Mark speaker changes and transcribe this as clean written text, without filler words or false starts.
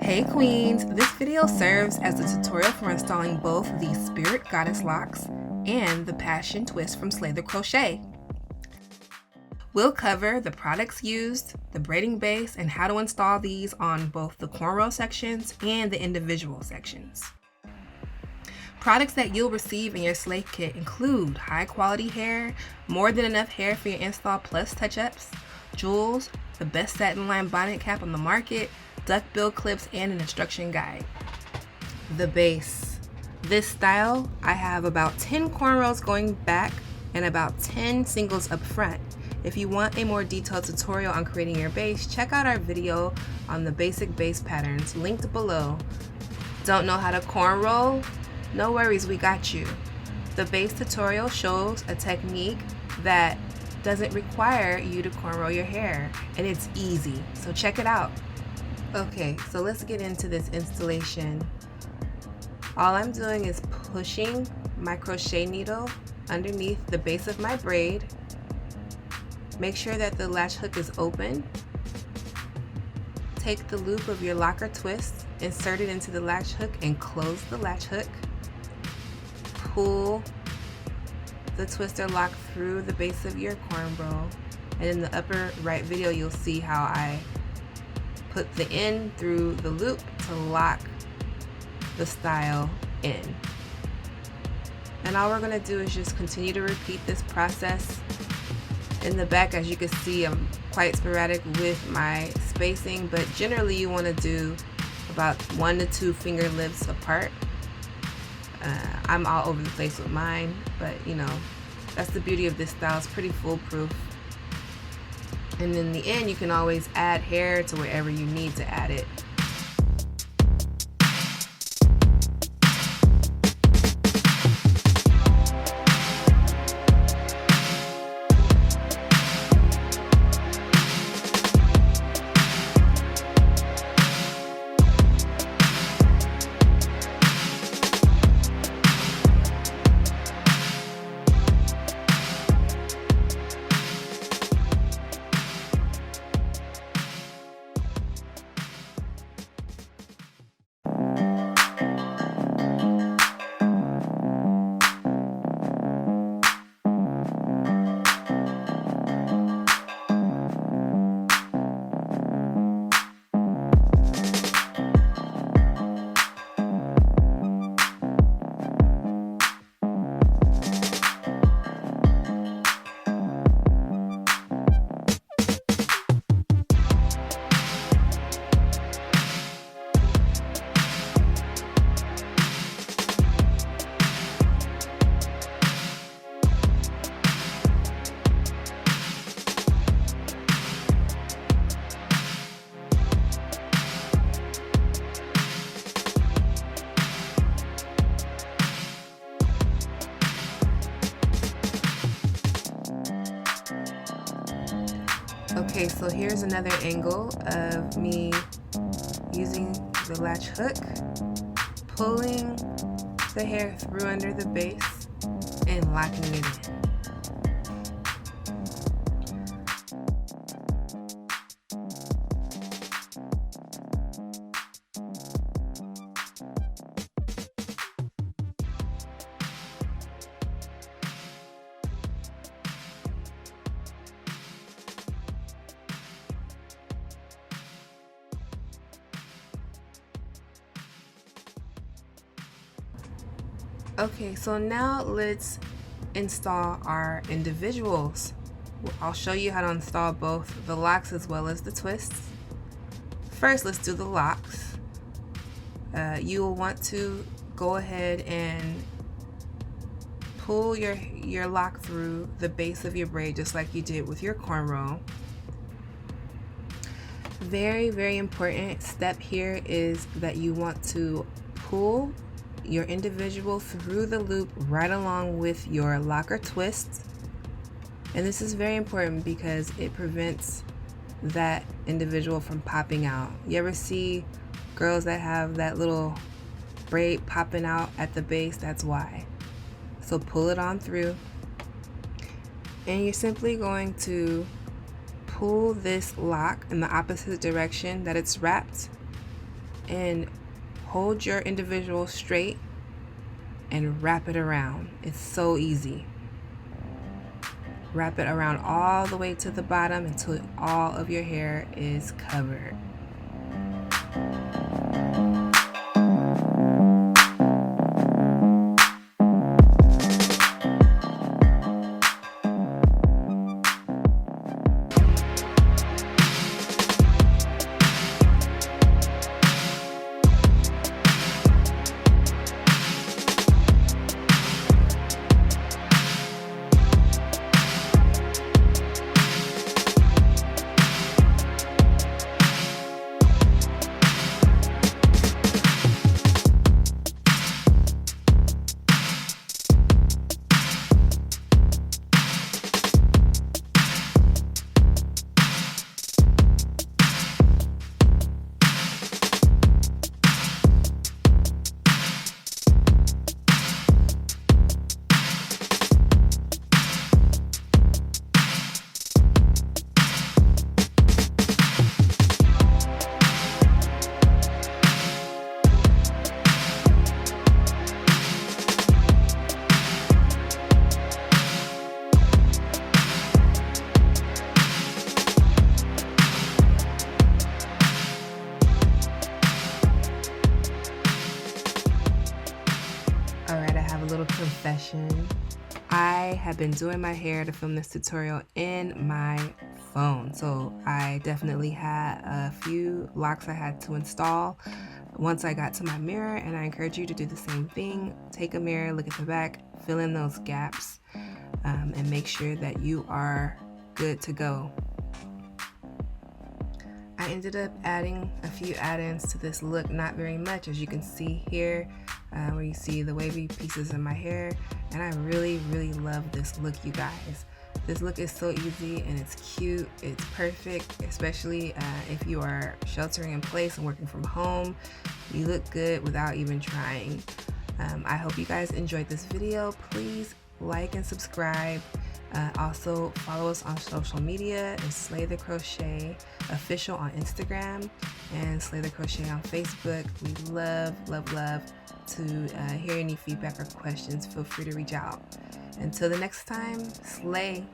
Speaker 1: Hey queens, this video serves as a tutorial for installing both the Spirit Goddess locks and the Passion twist from Slay the Crochet. We'll cover the products used, the braiding base, and how to install these on both the cornrow sections and the individual sections. Products that you'll receive in your Slay kit include high quality hair, more than enough hair for your install plus touch-ups, jewels, the best satin line bonnet cap on the market, duckbill clips, and an instruction guide. The base. This style, I have about 10 cornrows going back and about 10 singles up front. If you want a more detailed tutorial on creating your base, check out our video on the basic base patterns linked below. Don't know how to cornrow? No worries, we got you. The base tutorial shows a technique that doesn't require you to cornrow your hair, and it's easy, so check it out. Okay, so let's get into this installation. All I'm doing is pushing my crochet needle underneath the base of my braid. Make sure that the latch hook is open. Take the loop of your locker twist, insert it into the latch hook, and close the latch hook. Pull the twister lock through the base of your cornrow, and in the upper right video you'll see how I put the end through the loop to lock the style in. And all we're going to do is just continue to repeat this process. In the back, as you can see, I'm quite sporadic with my spacing, but generally you want to do about 1 to 2 finger lengths apart. I'm all over the place with mine, but you know, that's the beauty of this style. It's pretty foolproof. And in the end, you can always add hair to wherever you need to add it. Okay, so here's another angle of me using the latch hook, pulling the hair through under the base and locking it in. Okay, so now let's install our individuals. I'll show you how to install both the locks as well as the twists. First, let's do the locks. You will want to go ahead and pull your lock through the base of your braid just like you did with your cornrow. Very, very important step here is that you want to pull your individual through the loop right along with your locker twists. And this is very important because it prevents that individual from popping out. You ever see girls that have that little braid popping out at the base? That's why. So pull it on through, and you're simply going to pull this lock in the opposite direction that it's wrapped and hold your individual straight and wrap it around. It's so easy. Wrap it around all the way to the bottom until all of your hair is covered. Alright, I have a little confession. I have been doing my hair to film this tutorial in my phone, so I definitely had a few locks I had to install once I got to my mirror, and I encourage you to do the same thing. Take a mirror, look at the back, fill in those gaps, and make sure that you are good to go. I ended up adding a few add-ins to this look, not very much, as you can see here, where you see the wavy pieces in my hair, and I really love this look, you guys. This look is so easy and it's cute, it's perfect, especially if you are sheltering in place and working from home. You look good without even trying. I hope you guys enjoyed this video. Please like and subscribe. Also follow us on social media. It's Slay the Crochet Official on Instagram and Slay the Crochet on Facebook. We love to hear any feedback or questions. Feel free to reach out. Until the next time, slay.